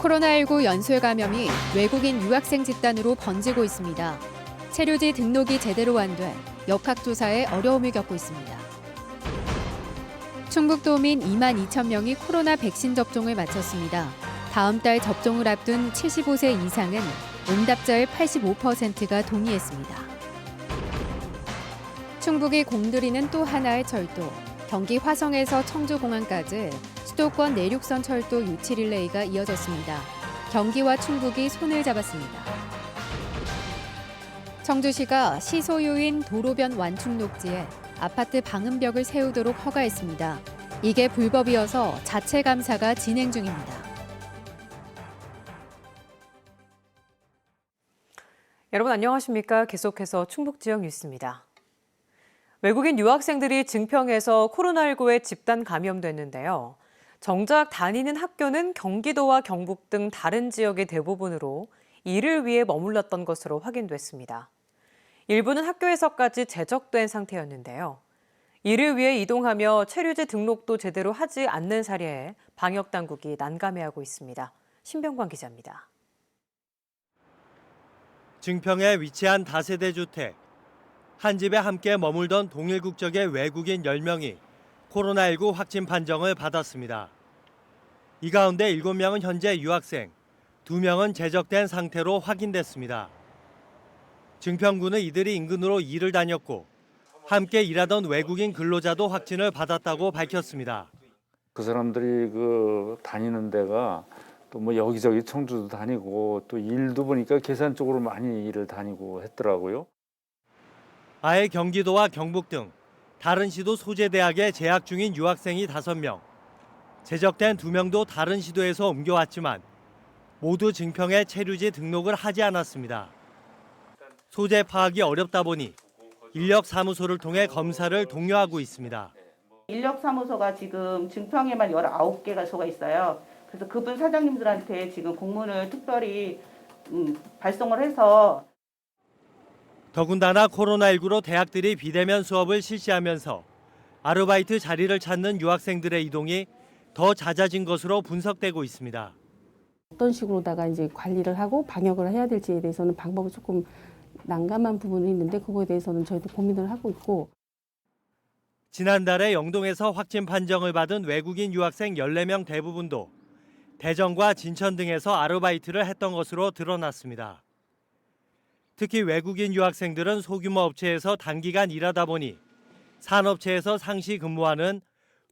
코로나19 연쇄 감염이 외국인 유학생 집단으로 번지고 있습니다. 체류지 등록이 제대로 안 돼 역학조사에 어려움을 겪고 있습니다. 충북도민 2만 2천 명이 코로나 백신 접종을 마쳤습니다. 다음 달 접종을 앞둔 75세 이상은 응답자의 85%가 동의했습니다. 충북이 공들이는 또 하나의 철도, 경기 화성에서 청주공항까지 수도권 내륙선 철도 유치 릴레이가 이어졌습니다. 경기와 충북이 손을 잡았습니다. 청주시가 시 소유인 도로변 완충 녹지에 아파트 방음벽을 세우도록 허가했습니다. 이게 불법이어서 자체 감사가 진행 중입니다. 여러분 안녕하십니까? 계속해서 충북 지역 뉴스입니다. 외국인 유학생들이 증평에서 코로나19에 집단 감염됐는데요. 정작 다니는 학교는 경기도와 경북 등 다른 지역의 대부분으로 이를 위해 머물렀던 것으로 확인됐습니다. 일부는 학교에서까지 제적된 상태였는데요. 이를 위해 이동하며 체류지 등록도 제대로 하지 않는 사례에 방역당국이 난감해하고 있습니다. 신병관 기자입니다. 증평에 위치한 다세대 주택. 한 집에 함께 머물던 동일 국적의 외국인 10명이 코로나19 확진 판정을 받았습니다. 이 가운데 7명은 현재 유학생, 2명은 제적된 상태로 확인됐습니다. 증평구는 이들이 인근으로 일을 다녔고 함께 일하던 외국인 근로자도 확진을 받았다고 밝혔습니다. 그 사람들이 다니는 데가 또 뭐 여기저기 청주도 다니고 또 일도 보니까 계산 쪽으로 많이 일을 다니고 했더라고요. 아예 경기도와 경북 등 다른 시도 소재대학에 재학 중인 유학생이 5명, 제적된 2명도 다른 시도에서 옮겨왔지만 모두 증평에 체류지 등록을 하지 않았습니다. 소재 파악이 어렵다 보니 인력사무소를 통해 검사를 독려하고 있습니다. 인력사무소가 지금 증평에만 19개가 있어요. 그래서 그분 사장님들한테 지금 공문을 특별히 발송을 해서 더군다나 코로나19로 대학들이 비대면 수업을 실시하면서 아르바이트 자리를 찾는 유학생들의 이동이 더 잦아진 것으로 분석되고 있습니다. 어떤 식으로다가 이제 관리를 하고 방역을 해야 될지에 대해서는 방법이 조금 난감한 부분이 있는데 그거에 대해서는 저희도 고민을 하고 있고. 지난달에 영동에서 확진 판정을 받은 외국인 유학생 14명 대부분도 대전과 진천 등에서 아르바이트를 했던 것으로 드러났습니다. 특히 외국인 유학생들은 소규모 업체에서 단기간 일하다 보니 산업체에서 상시 근무하는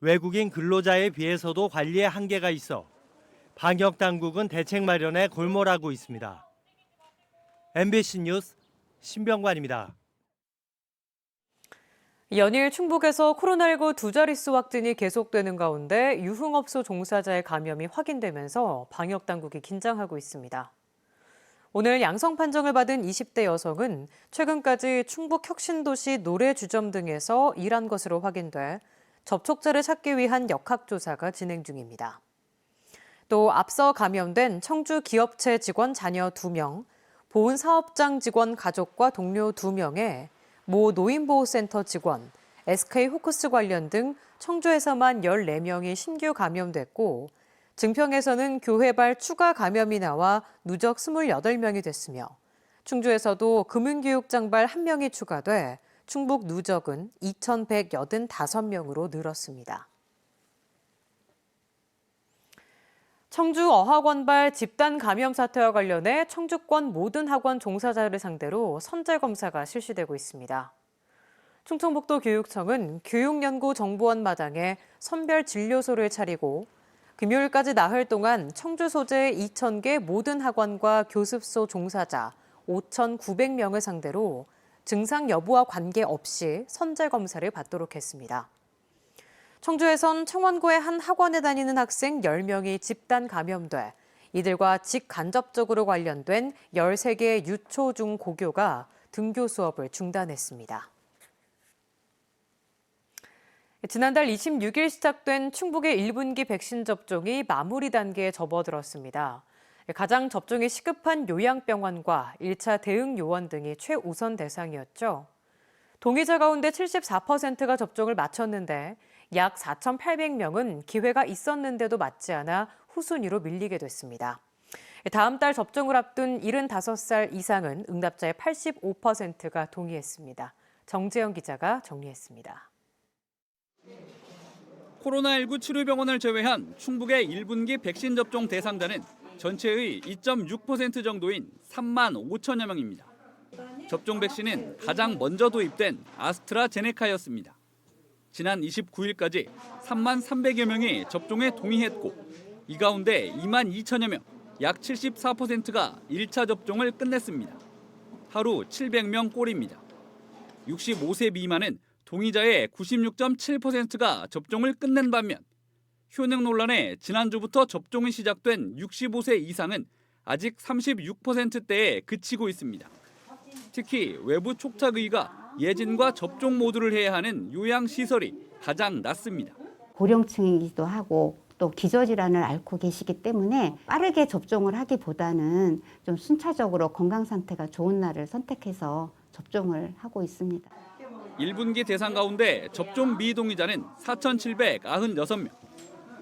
외국인 근로자에 비해서도 관리에 한계가 있어 방역 당국은 대책 마련에 골몰하고 있습니다. MBC 뉴스 신병관입니다. 연일 충북에서 코로나19 두 자릿수 확진이 계속되는 가운데 유흥업소 종사자의 감염이 확인되면서 방역당국이 긴장하고 있습니다. 오늘 양성 판정을 받은 20대 여성은 최근까지 충북 혁신도시 노래주점 등에서 일한 것으로 확인돼 접촉자를 찾기 위한 역학조사가 진행 중입니다. 또 앞서 감염된 청주 기업체 직원 자녀 2명, 보훈사업장 직원 가족과 동료 2명에 모 노인보호센터 직원, SK호크스 관련 등 청주에서만 14명이 신규 감염됐고 증평에서는 교회발 추가 감염이 나와 누적 28명이 됐으며 충주에서도 금융교육장발 1명이 추가돼 충북 누적은 2,185명으로 늘었습니다. 청주 어학원발 집단 감염 사태와 관련해 청주권 모든 학원 종사자를 상대로 선제검사가 실시되고 있습니다. 충청북도 교육청은 교육연구정보원 마당에 선별진료소를 차리고 금요일까지 나흘 동안 청주 소재 2,000개 모든 학원과 교습소 종사자 5,900명을 상대로 증상 여부와 관계없이 선제검사를 받도록 했습니다. 청주에선 청원고의 한 학원에 다니는 학생 10명이 집단 감염돼 이들과 직간접적으로 관련된 13개의 유초 중 고교가 등교 수업을 중단했습니다. 지난달 26일 시작된 충북의 1분기 백신 접종이 마무리 단계에 접어들었습니다. 가장 접종이 시급한 요양병원과 1차 대응 요원 등이 최우선 대상이었죠. 동의자 가운데 74%가 접종을 마쳤는데 약 4,800명은 기회가 있었는데도 맞지 않아 후순위로 밀리게 됐습니다. 다음 달 접종을 앞둔 75살 이상은 응답자의 85%가 동의했습니다. 정재영 기자가 정리했습니다. 코로나19 치료병원을 제외한 충북의 1분기 백신 접종 대상자는 전체의 2.6% 정도인 3만 5천여 명입니다. 접종 백신은 가장 먼저 도입된 아스트라제네카였습니다. 지난 29일까지 3만 300여 명이 접종에 동의했고 이 가운데 2만 2천여 명, 약 74%가 1차 접종을 끝냈습니다. 하루 700명 꼴입니다. 65세 미만은 동의자의 96.7%가 접종을 끝낸 반면 효능 논란에 지난주부터 접종이 시작된 65세 이상은 아직 36%대에 그치고 있습니다. 특히 외부 촉탁의가 예진과 접종 모두를 해야 하는 요양시설이 가장 낮습니다. 고령층이기도 하고 또 기저질환을 앓고 계시기 때문에 빠르게 접종을 하기보다는 좀 순차적으로 건강 상태가 좋은 날을 선택해서 접종을 하고 있습니다. 1분기 대상 가운데 접종 미동의자는 4,796명.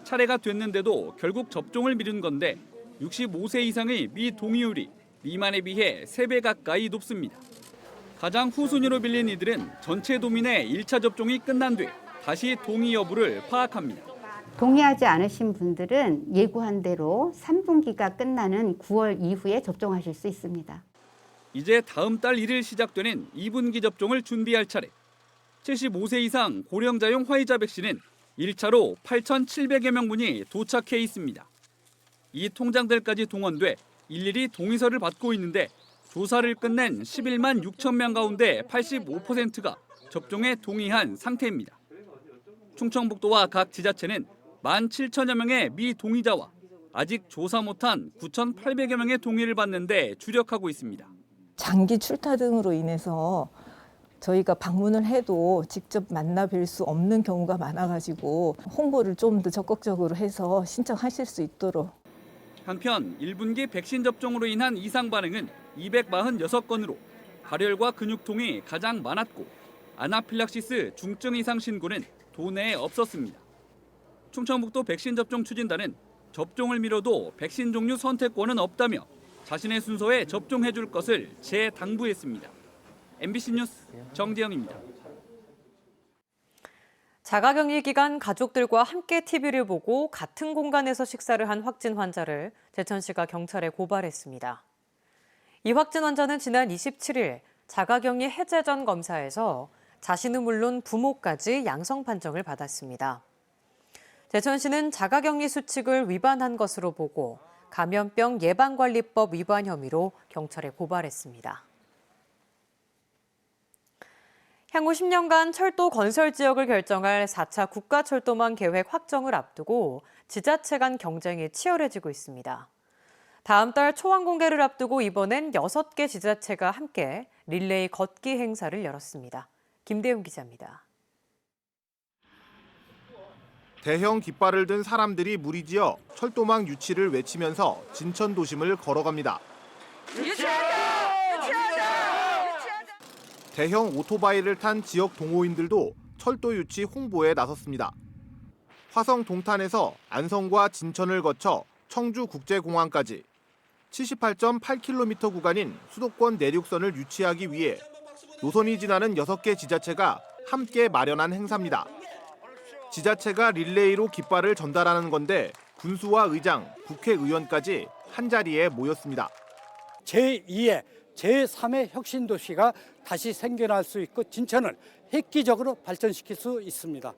차례가 됐는데도 결국 접종을 미룬 건데 65세 이상의 미동의율이 미만에 비해 3배 가까이 높습니다. 가장 후순위로 빌린 이들은 전체 도민의 1차 접종이 끝난 뒤 다시 동의 여부를 파악합니다. 동의하지 않으신 분들은 예고한 대로 3분기가 끝나는 9월 이후에 접종하실 수 있습니다. 이제 다음 달 1일 시작되는 2분기 접종을 준비할 차례. 75세 이상 고령자용 화이자 백신은 1차로 8,700여 명분이 도착해 있습니다. 이 통장들까지 동원돼 일일이 동의서를 받고 있는데 조사를 끝낸 11만 6천 명 가운데 85%가 접종에 동의한 상태입니다. 충청북도와 각 지자체는 17,000여 명의 미동의자와 아직 조사 못한 9,800여 명의 동의를 받는데 주력하고 있습니다. 장기 출타 등으로 인해서 저희가 방문을 해도 직접 만나 뵐 수 없는 경우가 많아가지고 홍보를 좀 더 적극적으로 해서 신청하실 수 있도록. 한편 1분기 백신 접종으로 인한 이상 반응은 246건으로 발열과 근육통이 가장 많았고 아나필락시스 중증 이상 신고는 도내에 없었습니다. 충청북도 백신 접종 추진단은 접종을 미뤄도 백신 종류 선택권은 없다며 자신의 순서에 접종해 줄 것을 재당부했습니다. MBC 뉴스 정재영입니다. 자가격리 기간 가족들과 함께 TV를 보고 같은 공간에서 식사를 한 확진 환자를 제천시가 경찰에 고발했습니다. 이 확진 환자는 지난 27일 자가격리 해제 전 검사에서 자신은 물론 부모까지 양성 판정을 받았습니다. 제천시는 자가격리 수칙을 위반한 것으로 보고 감염병 예방관리법 위반 혐의로 경찰에 고발했습니다. 향후 10년간 철도 건설 지역을 결정할 4차 국가철도망 계획 확정을 앞두고 지자체 간 경쟁이 치열해지고 있습니다. 다음 달 초안 공개를 앞두고 이번엔 6개 지자체가 함께 릴레이 걷기 행사를 열었습니다. 김대훈 기자입니다. 대형 깃발을 든 사람들이 무리지어 철도망 유치를 외치면서 진천 도심을 걸어갑니다. 대형 오토바이를 탄 지역 동호인들도 철도 유치 홍보에 나섰습니다. 화성 동탄에서 안성과 진천을 거쳐 청주국제공항까지 78.8km 구간인 수도권 내륙선을 유치하기 위해 노선이 지나는 6개 지자체가 함께 마련한 행사입니다. 지자체가 릴레이로 깃발을 전달하는 건데 군수와 의장, 국회의원까지 한자리에 모였습니다. 제2의 제3의 혁신도시가 다시 생겨날 수 있고 진천을 획기적으로 발전시킬 수 있습니다.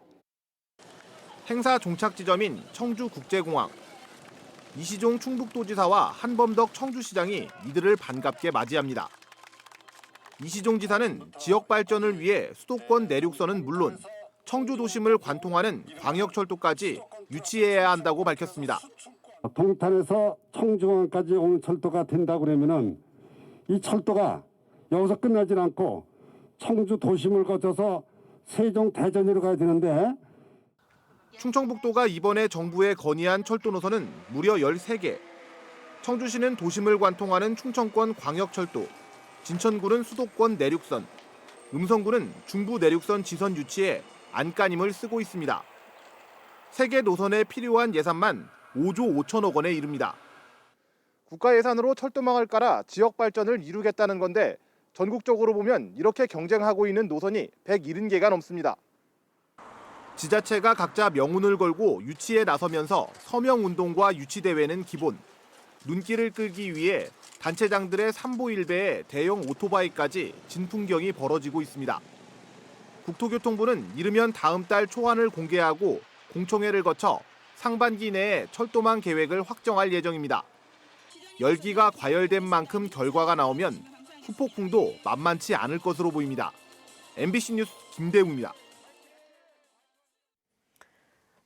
행사 종착 지점인 청주국제공항. 이시종 충북도지사와 한범덕 청주시장이 이들을 반갑게 맞이합니다. 이시종 지사는 지역 발전을 위해 수도권 내륙선은 물론 청주도심을 관통하는 광역철도까지 유치해야 한다고 밝혔습니다. 동탄에서 청주공항까지 오는 철도가 된다고 그러면은 이 철도가 여기서 끝나질 않고 청주 도심을 거쳐서 세종 대전으로 가야 되는데 충청북도가 이번에 정부에 건의한 철도 노선은 무려 13개. 청주시는 도심을 관통하는 충청권 광역철도, 진천구는 수도권 내륙선, 음성구는 중부 내륙선 지선 유치에 안간힘을 쓰고 있습니다. 3개 노선에 필요한 예산만 5조 5천억 원에 이릅니다. 국가 예산으로 철도망을 깔아 지역 발전을 이루겠다는 건데 전국적으로 보면 이렇게 경쟁하고 있는 노선이 170개가 넘습니다. 지자체가 각자 명운을 걸고 유치에 나서면서 서명운동과 유치대회는 기본. 눈길을 끌기 위해 단체장들의 삼보일배에 대형 오토바이까지 진풍경이 벌어지고 있습니다. 국토교통부는 이르면 다음 달 초안을 공개하고 공청회를 거쳐 상반기 내에 철도망 계획을 확정할 예정입니다. 열기가 과열된 만큼 결과가 나오면 후폭풍도 만만치 않을 것으로 보입니다. MBC 뉴스 김대웅입니다.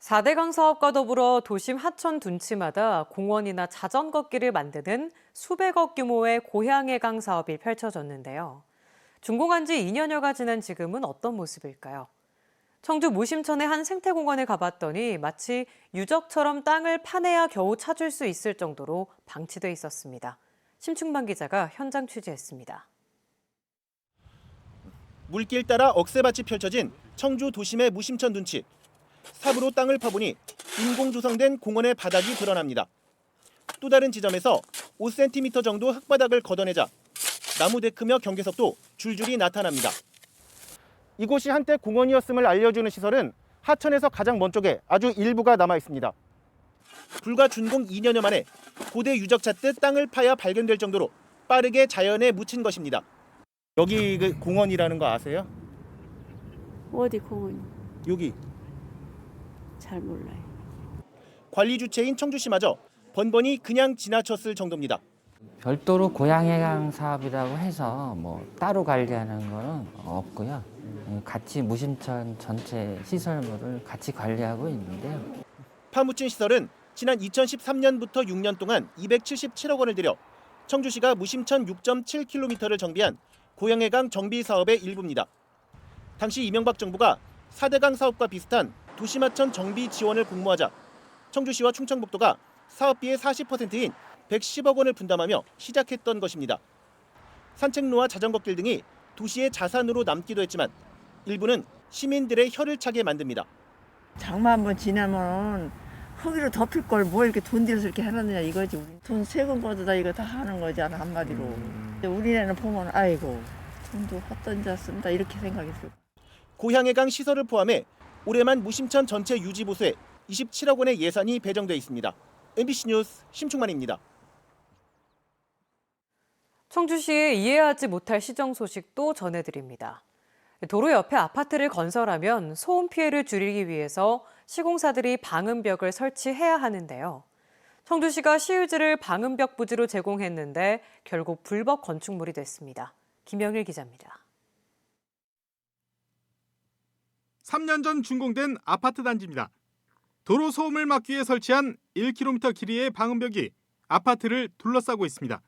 4대강 사업과 더불어 도심 하천 둔치마다 공원이나 자전거길을 만드는 수백억 규모의 고향해강 사업이 펼쳐졌는데요. 준공한 지 2년여가 지난 지금은 어떤 모습일까요? 청주 무심천의 한 생태공원에 가봤더니 마치 유적처럼 땅을 파내야 겨우 찾을 수 있을 정도로 방치돼 있었습니다. 심충만 기자가 현장 취재했습니다. 물길 따라 억새밭이 펼쳐진 청주 도심의 무심천 둔치. 삽으로 땅을 파보니 인공 조성된 공원의 바닥이 드러납니다. 또 다른 지점에서 5cm 정도 흙바닥을 걷어내자 나무 데크며 경계석도 줄줄이 나타납니다. 이곳이 한때 공원이었음을 알려주는 시설은 하천에서 가장 먼 쪽에 아주 일부가 남아 있습니다. 불과 준공 2년여 만에 고대 유적 찾듯 땅을 파야 발견될 정도로 빠르게 자연에 묻힌 것입니다. 여기 그 공원이라는 거 아세요? 어디 공원? 여기. 잘 몰라요. 관리 주체인 청주시마저 번번이 그냥 지나쳤을 정도입니다. 별도로 고향해강 사업이라고 해서 따로 관리하는 거는 없고요. 같이 무심천 전체 시설물을 같이 관리하고 있는데요. 파묻힌 시설은 지난 2013년부터 6년 동안 277억 원을 들여 청주시가 무심천 6.7km를 정비한 고향해강 정비 사업의 일부입니다. 당시 이명박 정부가 4대강 사업과 비슷한 도심하천 정비 지원을 공모하자 청주시와 충청북도가 사업비의 40%인 110억 원을 분담하며 시작했던 것입니다. 산책로와 자전거길 등이 도시의 자산으로 남기도 했지만 일부는 시민들의 혀를 차게 만듭니다. 장마 한번 지나면 흙으로 덮일 걸 뭐 이렇게 돈 들여서 이렇게 해놨느냐 이거지. 돈 세금 걷어다 이거 다 하는 거잖아 한마디로. 우리네는 보면 아이고 돈도 헛던져 쓴다 이렇게 생각했어요. 고향해강 시설을 포함해 올해만 무심천 전체 유지 보수에 27억 원의 예산이 배정돼 있습니다. MBC 뉴스 심충만입니다. 청주시의 이해하지 못할 시정 소식도 전해드립니다. 도로 옆에 아파트를 건설하면 소음 피해를 줄이기 위해서 시공사들이 방음벽을 설치해야 하는데요. 청주시가 시유지를 방음벽 부지로 제공했는데 결국 불법 건축물이 됐습니다. 김영일 기자입니다. 3년 전 준공된 아파트 단지입니다. 도로 소음을 막기 위해 설치한 1km 길이의 방음벽이 아파트를 둘러싸고 있습니다.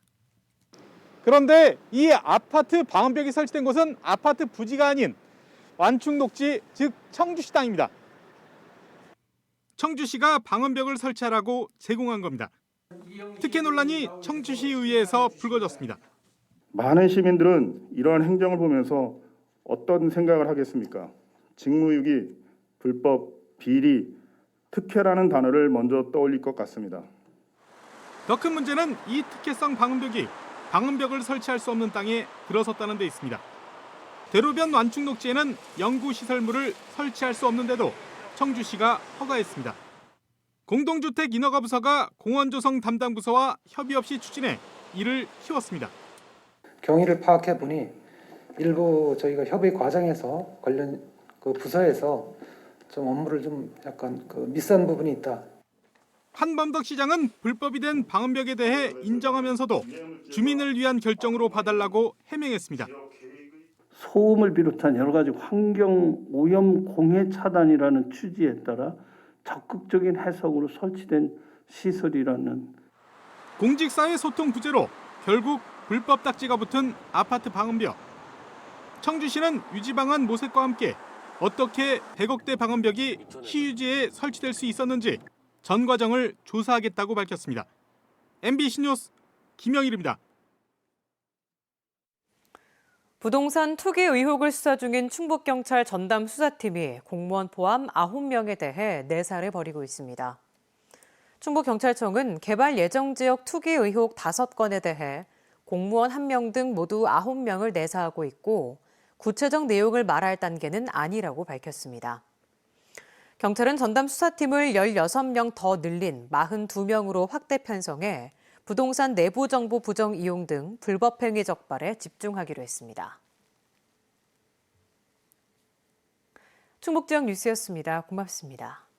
그런데 이 아파트 방음벽이 설치된 곳은 아파트 부지가 아닌 완충녹지, 즉 청주시 땅입니다. 청주시가 방음벽을 설치하라고 제공한 겁니다. 특혜 논란이 청주시의회에서 불거졌습니다. 많은 시민들은 이러한 행정을 보면서 어떤 생각을 하겠습니까? 직무유기, 불법, 비리, 특혜라는 단어를 먼저 떠올릴 것 같습니다. 더 큰 문제는 이 특혜성 방음벽이 방음벽을 설치할 수 없는 땅에 들어섰다는 데 있습니다. 대로변 완충 녹지에는 영구 시설물을 설치할 수 없는데도 청주시가 허가했습니다. 공동주택 인허가 부서가 공원조성 담당 부서와 협의 없이 추진해 이를 키웠습니다. 경위를 파악해 보니 일부 저희가 협의 과정에서 관련 그 부서에서 좀 업무를 좀 약간 미스한 부분이 있다. 한범덕 시장은 불법이 된 방음벽에 대해 인정하면서도 주민을 위한 결정으로 봐달라고 해명했습니다. 소음을 비롯한 여러 가지 환경 오염 공해 차단이라는 취지에 따라 적극적인 해석으로 설치된 시설이라는 공직사회 소통 부재로 결국 불법 딱지가 붙은 아파트 방음벽. 청주시는 유지 방안 모색과 함께 어떻게 100억대 방음벽이 시유지에 설치될 수 있었는지 전 과정을 조사하겠다고 밝혔습니다. MBC 뉴스 김영일입니다. 부동산 투기 의혹을 수사 중인 충북경찰 전담 수사팀이 공무원 포함 9명에 대해 내사를 벌이고 있습니다. 충북경찰청은 개발 예정 지역 투기 의혹 5건에 대해 공무원 1명 등 모두 9명을 내사하고 있고 구체적 내용을 말할 단계는 아니라고 밝혔습니다. 경찰은 전담 수사팀을 16명 더 늘린 42명으로 확대 편성해 부동산 내부 정보 부정 이용 등 불법 행위 적발에 집중하기로 했습니다. 충북 지역 뉴스였습니다. 고맙습니다.